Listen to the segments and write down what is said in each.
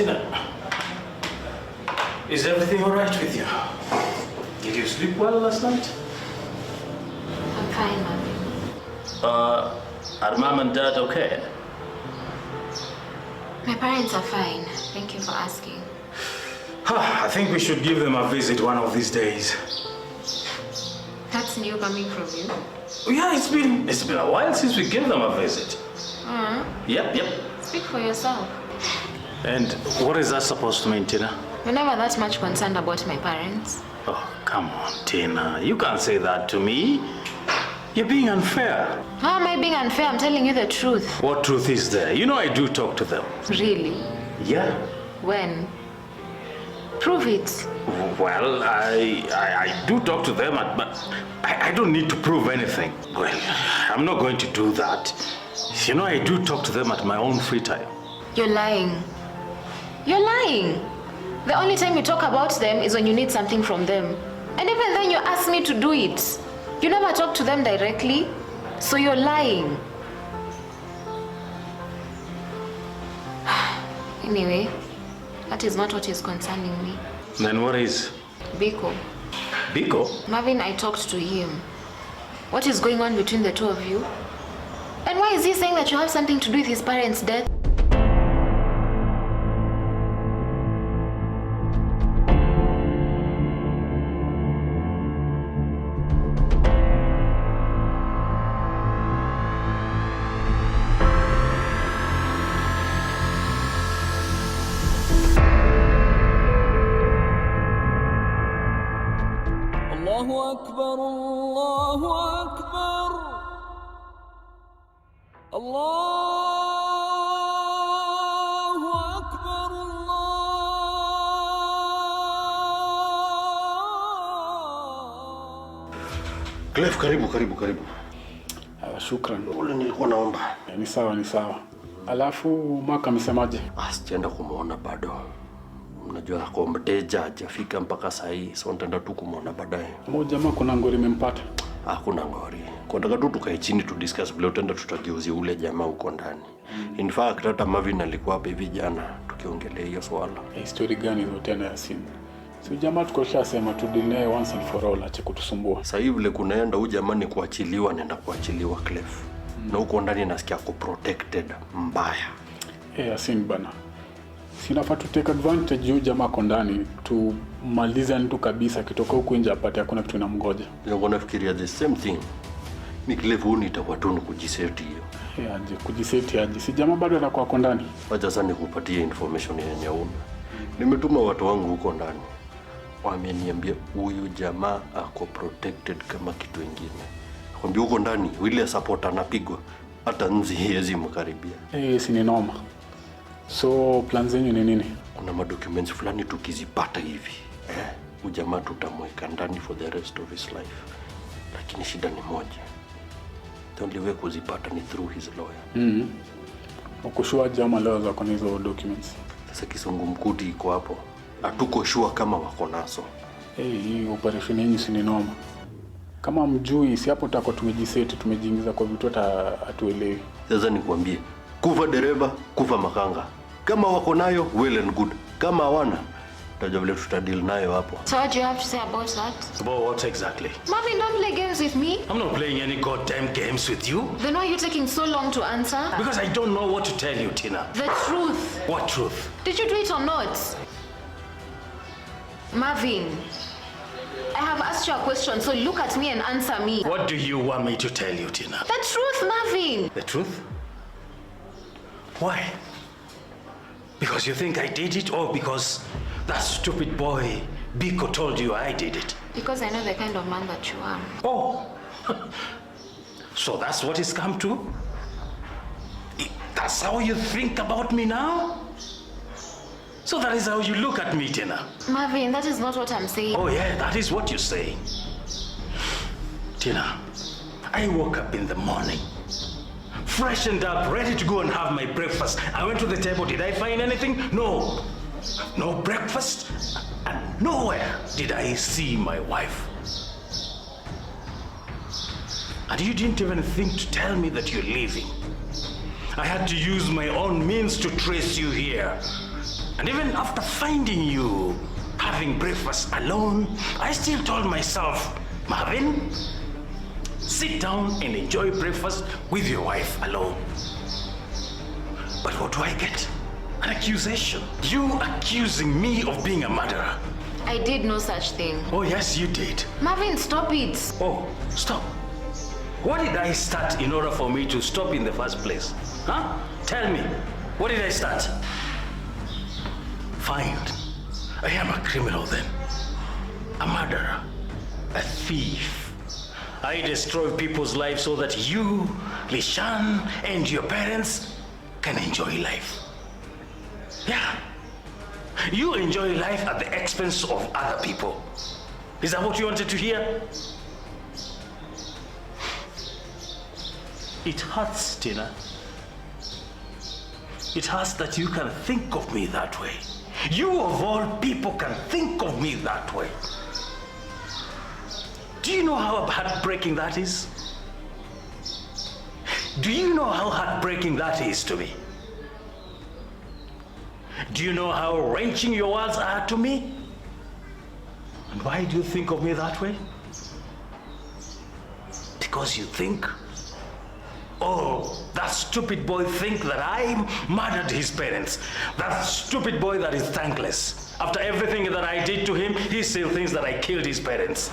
Tina, is everything all right with you? Did you sleep well last night? I'm fine, Marvin. Are Mom and Dad okay? My parents are fine. Thank you for asking. I think we should give them a visit one of these days. That's new coming from you. Yeah, it's been a while since we gave them a visit. Yep. Speak for yourself. And what is that supposed to mean, Tina? You're never that much concerned about my parents. Oh, come on, Tina. You can't say that to me. You're being unfair. How am I being unfair? I'm telling you the truth. What truth is there? You know I do talk to them. Really? Yeah. When? Prove it. Well, I do talk to them, but I don't need to prove anything. Well, I'm not going to do that. You know, I do talk to them at my own free time. You're lying. You're lying. The only time you talk about them is when you need something from them. And even then you ask me to do it. You never talk to them directly, so you're lying. Anyway, that is not what is concerning me. Then what is? Biko. Biko? Marvin, I talked to him. What is going on between the two of you? And why is he saying that you have something to do with his parents' death? الله أكبر الله أكبر الله أكبر الله. Cliff, karibu. Shukran. Ule nilikuwa naomba. Ni sawa. Alafu Maka amesemaje? Sijaenda kumuona bado. Unajua kwa mteja hajafika mpaka saa hii, so nitaenda tu kumuona baadaye. Mmoja jamaa kuna ngori imempata. Hakuna ngori. Kwa nataka tu tukae chini tu discuss vile utaenda tutageuzia ule jamaa huko ndani. In fact hata Marvin alikuwa hapa hivi jana tukiongelea hiyo swala. Story gani hizo tena ya simu? Si jamaa tukoshasema tu deny once and for all, acha kutusumbua. Sasa hivi vile kunaenda huyu jamaa ni kuachiliwa, nenda kuachiliwa Cliff. Na huko ndani nasikia ku protected mbaya. Yasin bana. Sinafaa tu take advantage huyu jamaa kwa ndani tumalize tu kabisa, kitoka huko nje apate hakuna kitu inamgoja. Ndio nafikiria the same thing. Ni Cliff huni itakuwa tu ni kujiseti hiyo. Aje kujiseti aje. Si jamaa bado anakuwa kwa ndani. Acha sasa nikupatie information yenye una. Nimetuma watu wangu huko ndani. Wameniambia huyu jamaa ako protected kama kitu kingine. Kwambia huko ndani ile support anapigwa hata nzi hizi mkaribia. Si ni noma. So plans zenyu ni nini? Kuna madocuments fulani tukizipata hivi. Huyu jamaa tutamweka ndani for the rest of his life. Lakini shida ni moja. The only way kuzipata ni through his lawyer. Ukushua jamaa leo za kwa hizo documents. Sasa kisungumkuti iko hapo. Hatuko sure kama wako naso. Hii operation yenyu si ni noma. Kama mjui si hapo tako tumejiseti, tumejiingiza kwa vitu hata atuelewi. Sasa nikwambie, kufa dereva, kufa makanga. Kama wako nayo well and good. Kama hawana tutajua vile tutadeal nayo hapo. So what do you have to say about that? About what exactly? Marvin, don't play games with me. I'm not playing any goddamn games with you. Then why are you taking so long to answer? Because I don't know what to tell you, Tina. The truth. What truth? Did you do it or not? Marvin, I have asked you a question, so look at me and answer me. What do you want me to tell you, Tina? The truth, Marvin. The truth? Why? Because you think I did it, or because that stupid boy Biko told you I did it? Because I know the kind of man that you are. Oh, so that's what it's come to? That's how you think about me now? So that is how you look at me, Tina? Marvin, that is not what I'm saying. Oh yeah, that is what you're saying. Tina, I woke up in the morning, freshened up, ready to go and have my breakfast. I went to the table. Did I find anything? No. No breakfast. And nowhere did I see my wife. And you didn't even think to tell me that you're leaving. I had to use my own means to trace you here. And even after finding you having breakfast alone, I still told myself, Marvin, sit down and enjoy breakfast with your wife alone. But what do I get? An accusation. You accusing me of being a murderer. I did no such thing. Oh, yes, you did. Marvin, stop it. Oh, stop. What did I start in order for me to stop in the first place? Huh? Tell me, what did I start? Fine. I am a criminal then. A murderer. A thief. I destroy people's lives so that you, Lishan, and your parents can enjoy life. Yeah. You enjoy life at the expense of other people. Is that what you wanted to hear? It hurts, Tina. It hurts that you can think of me that way. You of all people can think of me that way. Do you know how heartbreaking that is? Do you know how heartbreaking that is to me? Do you know how wrenching your words are to me? And why do you think of me that way? Because you think, oh, that stupid boy think that I murdered his parents. That stupid boy that is thankless. After everything that I did to him, he still thinks that I killed his parents.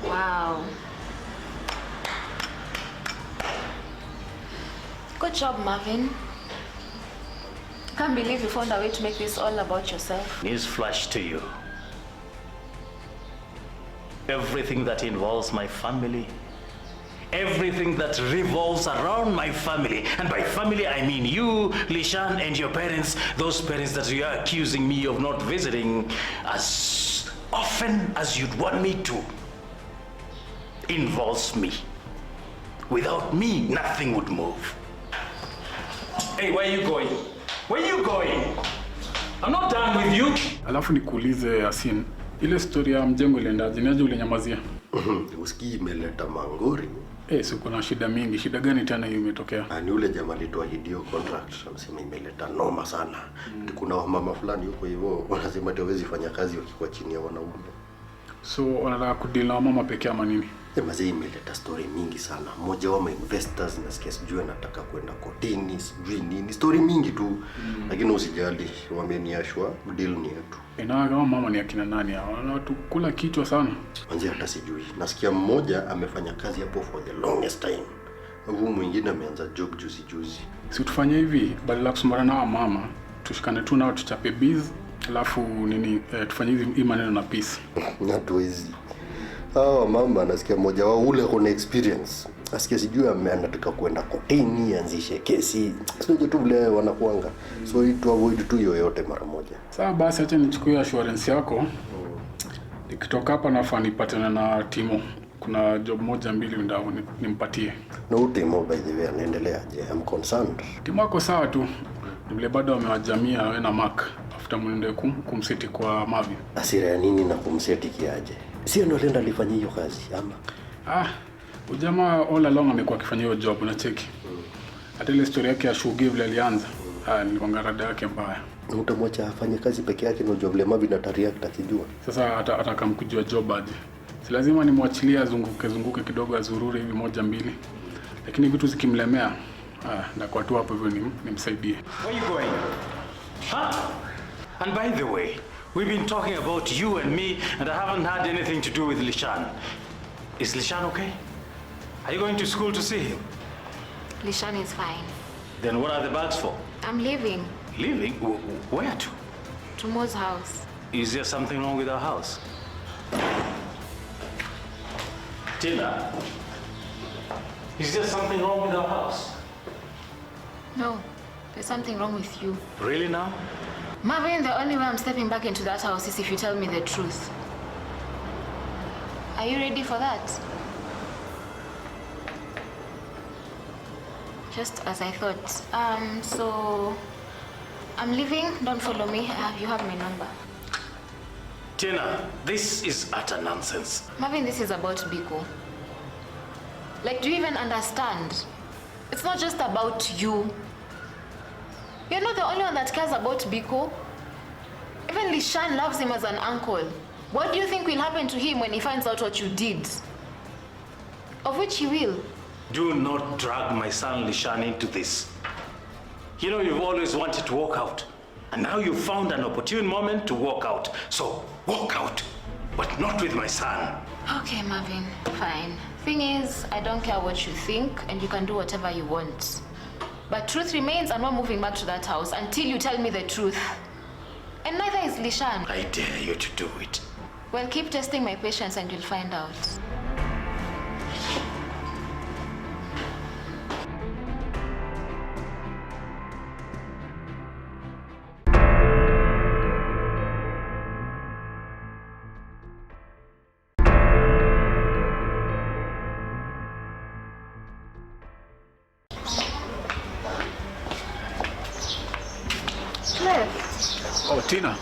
Wow. Good job, Marvin. Can't believe you found a way to make this all about yourself. Newsflash to you. Everything that involves my family, everything that revolves around my family, and by family I mean you, Lishan, and your parents, those parents that you are accusing me of not visiting as often as you'd want me to, involves me. Without me, nothing would move. Hey, where are you going? Where are you going? I'm not done with you. Alafu nikuulize Yasin, ile story ya mjengo iliendaje? Niaje ulinyamazia? Usikii imeleta mangori. Si kuna shida mingi. Shida gani tena hiyo imetokea? Ni ule jamaa alituahidi hiyo contract, anasema imeleta noma sana. Kuna wamama fulani huko hivyo wanasema hawezi fanya kazi wakikuwa chini ya wanaume. So wanataka kudeal na mama pekee ama nini? Mazee imeleta story mingi sana. Mmoja wa investors nasikia sijui anataka kwenda kotini, sijui nini. Story mingi tu. Lakini usijali, wameniashwa deal ni yetu. Na kama mama ni akina nani hao? Wanatukula kichwa sana. Manzi hata sijui. Nasikia mmoja amefanya kazi hapo for the longest time. Huyu mwingine ameanza job juzi. Si tufanye hivi, badala kusumana na mama, tushikane tu nao tuchape biz, alafu nini tufanye hivi maneno na peace. Hatuwezi. Mama nasikia mmoja wao ule kuna experience. Nasikia sijui anataka kwenda kotini, anzishe kesi. Sio tu vile wanakuanga. So itu avoid tu yoyote mara moja. Sawa basi acha nichukue assurance yako. Nikitoka hapa nafaa nipatane na Timo. Kuna job moja mbili ndao nimpatie. Na Timo by the way anaendeleaje? I'm concerned. Timo ako sawa tu. Vile bado amewajamia wewe na Mark. After mwende kumseti kwa Marvin. Asira ya nini na kumseti kiaje? Sio ndo alienda alifanya hiyo kazi ama? Ujamaa all along amekuwa akifanya hiyo job na cheki. Hata ile story yake ya shughuli vile alianza. Nilipanga rada yake mbaya. Utamwacha afanye kazi peke yake na job le Marvin na react akijua. Sasa atakamkujua job aje. Si lazima nimwachilie azunguke kidogo azurure hivi moja mbili. Lakini vitu zikimlemea na kwa tu hapo hivyo nimsaidie. Where you going? Huh? And by the way, we've been talking about you and me, and I haven't had anything to do with Lishan. Is Lishan okay? Are you going to school to see him? Lishan is fine. Then what are the bags for? I'm leaving. Leaving? Where to? To Mo's house. Is there something wrong with our house? Tina, is there something wrong with our house? No, there's something wrong with you. Really now? Marvin, the only way I'm stepping back into that house is if you tell me the truth. Are you ready for that? Just as I thought. So I'm leaving. Don't follow me. You have my number. Tina, this is utter nonsense. Marvin, this is about Biko. Like, do you even understand? It's not just about you. You're not the only one that cares about Biko. Even Lishan loves him as an uncle. What do you think will happen to him when he finds out what you did? Of which he will. Do not drag my son Lishan into this. You know you've always wanted to walk out. And now you've found an opportune moment to walk out. So walk out, but not with my son. Okay, Marvin, fine. Thing is, I don't care what you think, and you can do whatever you want. But truth remains, I'm not moving back to that house until you tell me the truth. And neither is Lishan. I dare you to do it. Well, keep testing my patience and you'll find out. Oh, Tina.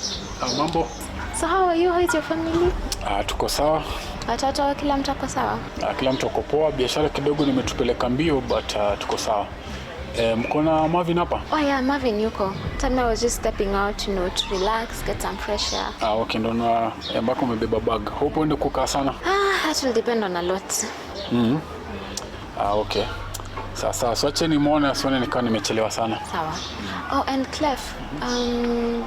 Mambo? So how are you? How is your family? Tuko sawa. Watoto kila mtu ako sawa? Kila mtu ako poa. Biashara kidogo nimetupeleka mbio but tuko sawa. Mkona Marvin hapa? Oh yeah, Marvin yuko. Time I was just stepping out, to relax, get some fresh air. Okay, ndo na ambako umebeba bag. Hope uende kukaa sana. That will depend on a lot. Okay. Sasa soache nimuone asione nikaa nimechelewa sana. Sawa. Oh, and Clef,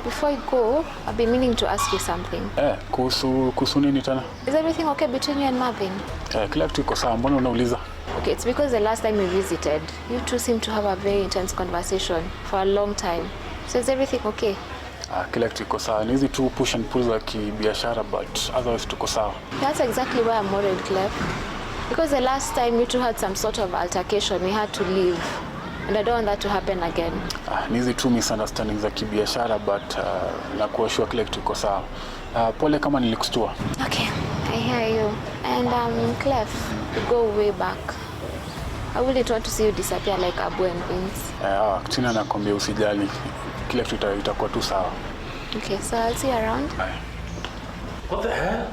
before you go, I've been meaning to ask you something. Kuhusu nini tena? Is everything okay between you and Marvin? Kila kitu iko sawa, mbona unauliza? Okay, it's because the last time we visited, you two seemed to have a very intense conversation for a long time. So is everything okay? Kila kitu iko sawa. Ni hizi tu push and pull za kibiashara but otherwise tuko sawa. That's exactly why I'm worried, Clef. Because the last time you two had some sort of altercation, we had to leave. And I don't want that to happen again. Ni hizi tu misunderstandings za kibiashara but na kuashua kila kitu iko sawa. Pole kama nilikustua. Okay, I hear you. And Clef, we go way back. I wouldn't want to see you disappear like Abu and Vince. Tina nakwambia usijali. Kila kitu itakuwa tu sawa. Okay, so I'll see you around. Bye. What the hell?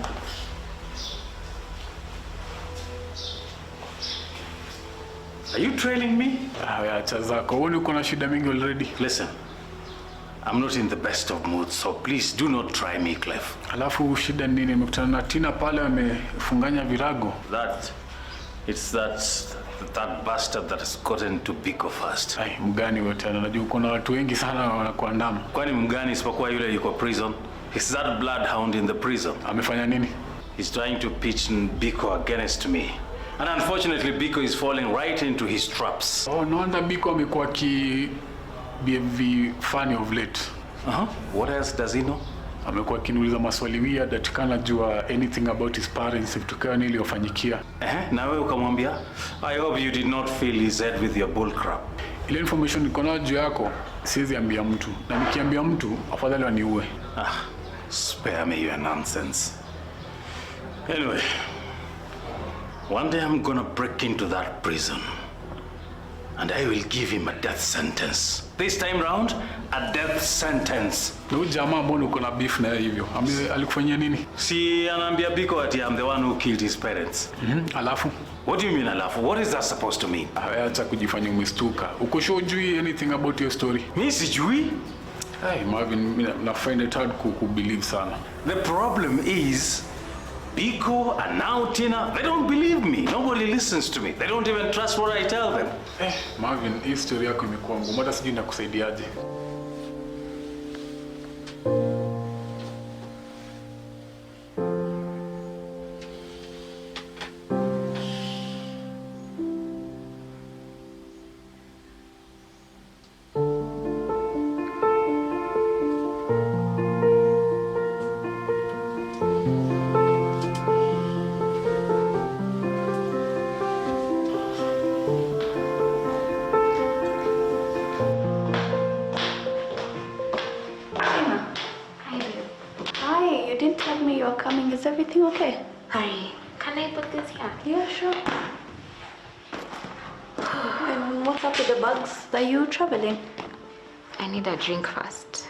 Are you trailing me? Acha zako. Wewe uko na shida mingi already. Listen, I'm not in the best of moods, so please do not try me, Clef. Alafu shida nini? Nimekutana na Tina pale amefunganya virago. It's that bastard that has gotten to Biko first. Mgani wewe tena? Najua kuna watu wengi sana wanakuandama. Kwani mgani isipokuwa yule yuko prison? Is that bloodhound in the prison? Amefanya nini? He's trying to pitch Biko against me. And unfortunately, Biko is falling right into his traps. Oh, no wonder Biko amekuwa behave funny of late. What else does he know? Amekuwa kiniuliza maswali weird that kana jua anything about his parents if tukao nili ofanyikia. Na wewe ukamwambia? I hope you did not fill his head with your bull crap. Ile information niko nayo juu yako siwezi ambia mtu. Na nikiambia mtu afadhali waniue. Spare me your nonsense. Anyway, one day I'm gonna break into that prison. And I will give him a death sentence. This time round, a death sentence. Na huyu jamaa mbona uko na beef na hivyo? Alikufanyia nini? Si anaambia Biko ati I'm the one who killed his parents. Alafu? What do you mean alafu? What is that supposed to mean? Acha kujifanya umestuka. Uko sure hujui anything about your story? Mimi sijui. Hey Marvin, I find it hard to believe sana. The problem is Biko and now Tina, they don't believe me. Nobody listens to me. They don't even trust what I tell them. Marvin, hii story yako imekuwa ngumu. Hata sijui nakusaidiaje. Is everything okay? Hi. Can I put this here? Yeah, sure. And what's up with the bags? Are you traveling? I need a drink first.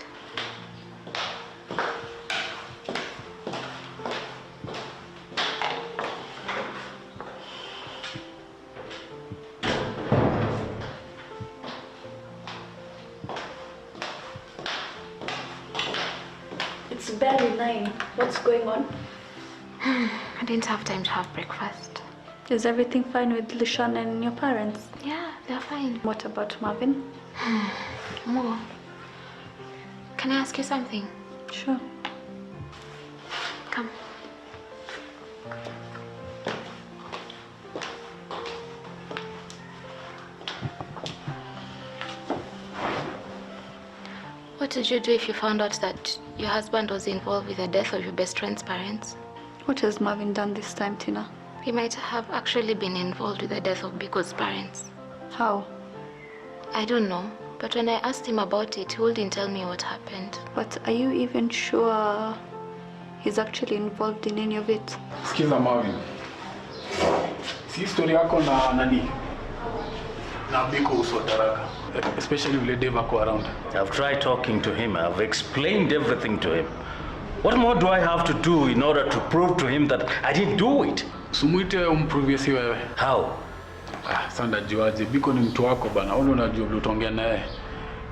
barely 9. What's going on? I didn't have time to have breakfast. Is everything fine with Lishan and your parents? Yeah, they're fine. What about Marvin? Mo, can I ask you something? Sure. Come. What would you do if you found out that your husband was involved with the death of your best friend's parents? What has Marvin done this time, Tina? He might have actually been involved with the death of Biko's parents. How? I don't know, but when I asked him about it, he wouldn't tell me what happened. But are you even sure he's actually involved in any of it? Sikiza Marvin. Si story yako na nani? Na Biko usotaraka. Especially vile Dave ako around. I've tried talking to him. I've explained everything to him. What more do I have to do in order to prove to him that I didn't do it? Sumuite umprove si wewe. How? Sanda juaje. Biko ni mtu wako bana. Wewe unajua vile utaongea naye.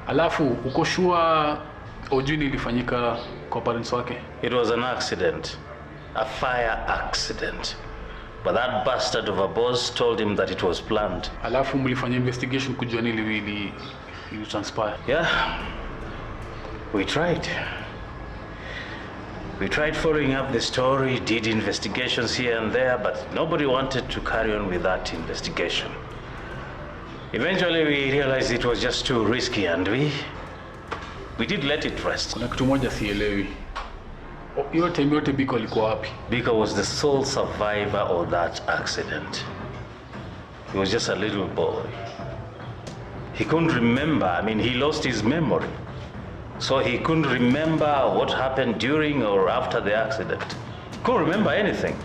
Alafu uko sure ujui ilifanyika kwa parents wake? It was an accident. A fire accident. But that bastard of a boss told him that it was planned. Alafu mlifanya investigation kujua nini ili transpire? Yeah. We tried. We tried following up the story, did investigations here and there, but nobody wanted to carry on with that investigation. Eventually we realized it was just too risky and we did let it rest. Kuna kitu moja sielewi. Hiyo time yote Biko alikuwa wapi? Biko was the sole survivor of that accident. He was just a little boy. He couldn't remember. I mean, he lost his memory. So he couldn't remember what happened during or after the accident. Couldn't remember anything.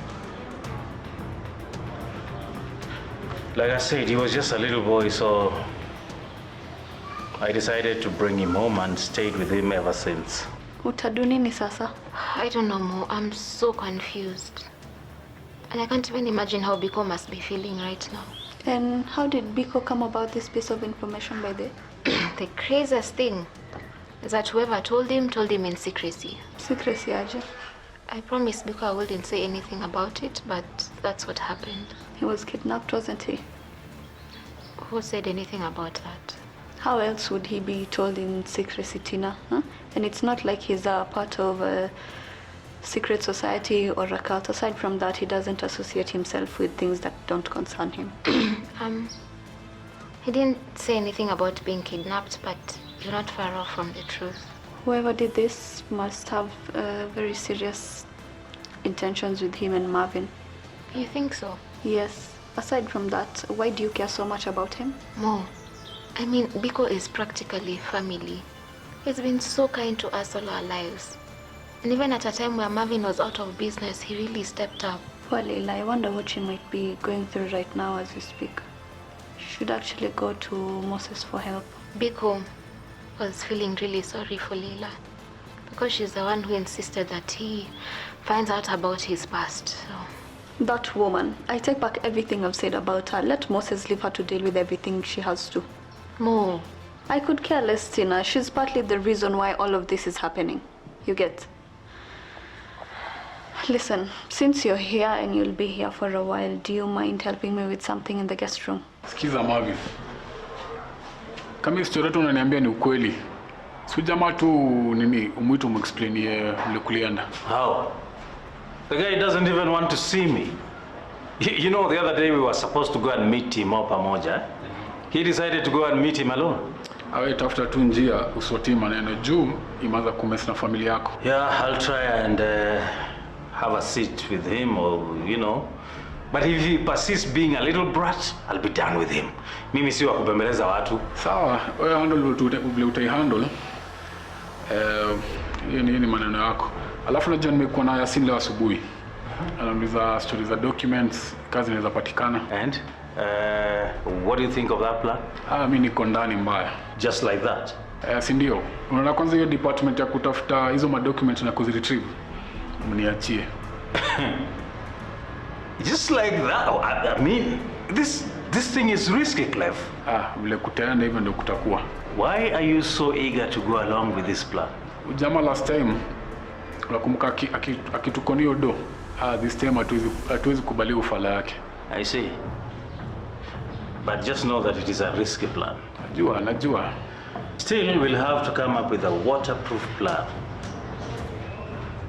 Like I said, he was just a little boy, so I decided to bring him home and stayed with him ever since. Utadu nini sasa? I don't know, Mo. I'm so confused. And I can't even imagine how Biko must be feeling right now. And how did Biko come about this piece of information by the? The craziest thing is that whoever told him in secrecy. Secrecy aje? I promised Biko I wouldn't say anything about it, but that's what happened. He was kidnapped, wasn't he? Who said anything about that? How else would he be told in secrecy, Tina? Huh? And it's not like he's a part of a secret society or a cult. Aside from that, he doesn't associate himself with things that don't concern him. He didn't say anything about being kidnapped, but you're not far off from the truth. Whoever did this must have very serious intentions with him and Marvin. You think so? Yes. Aside from that, why do you care so much about him? Mo, I mean, Biko is practically family. He's been so kind to us all our lives. And even at a time where Marvin was out of business, he really stepped up. Poor Leila, I wonder what she might be going through right now as we speak. She should actually go to Moses for help. Biko was feeling really sorry for Leila because she's the one who insisted that he finds out about his past. So. That woman, I take back everything I've said about her. Let Moses leave her to deal with everything she has to. Mo. I could care less, Tina. She's partly the reason why all of this is happening. You get? Listen, since you're here and you'll be here for a while, do you mind helping me with something in the guest room? Sikiza Marvin. Kama historia tu unaniambia ni ukweli. Si jamaa tu nini umwito umexplainie vile kulienda. How? The guy doesn't even want to see me. You know, the other day we were supposed to go and meet him all pamoja. He decided to go and meet him alone. Awe tafuta tu njia usotie maneno juu imaza kumesi na familia yako. Yeah, I'll try and have a seat with him or, you know. But if he persists being a little brat, I'll be done with him. Mimi si wa kubembeleza watu. Sawa, wewe handle vile utaihandle. Hiyo ni maneno yako. Alafu najua nimekuwa na Yasin leo asubuhi. Anauliza stories za documents, kazi inaweza patikana. And what do you think of that plan? Mimi niko ndani mbaya. Just like that? Si ndio. Unaona kwanza hiyo department ya kutafuta hizo documents na kuziretrieve. Mniachie. Just like that? I mean, this thing is risky, Clef. Vile kutaenda hivyo ndio kutakuwa. Why are you so eager to go along with this plan? Ujama last time Unakumbuka akitukonio do. This time hatuwezi kubali ufala yake. I see. But just know that it is a risky plan. Najua. Still, we'll have to come up with a waterproof plan.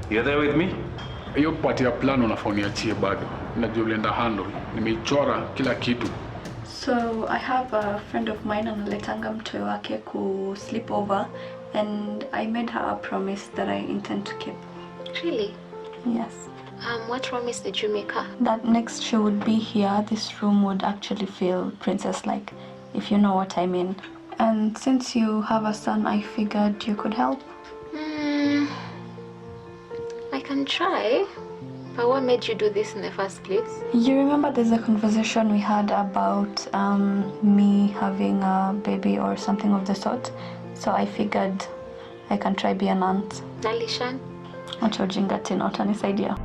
You're there with me? Hiyo part ya plan unafaa uniachie bado. Najua ulienda handle. Nimeichora kila kitu. So I have a friend of mine analetanga mtoto wake ku sleep over, and I made her a promise that I intend to keep. Really? Yes. What promise did you make her? That next she would be here, this room would actually feel princess-like, if you know what I mean. And since you have a son, I figured you could help. I can try. But what made you do this in the first place? You remember there's a conversation we had about me having a baby or something of the sort? So I figured I can try be an aunt. Nalishan? Acha ujinga tena, utanisaidia.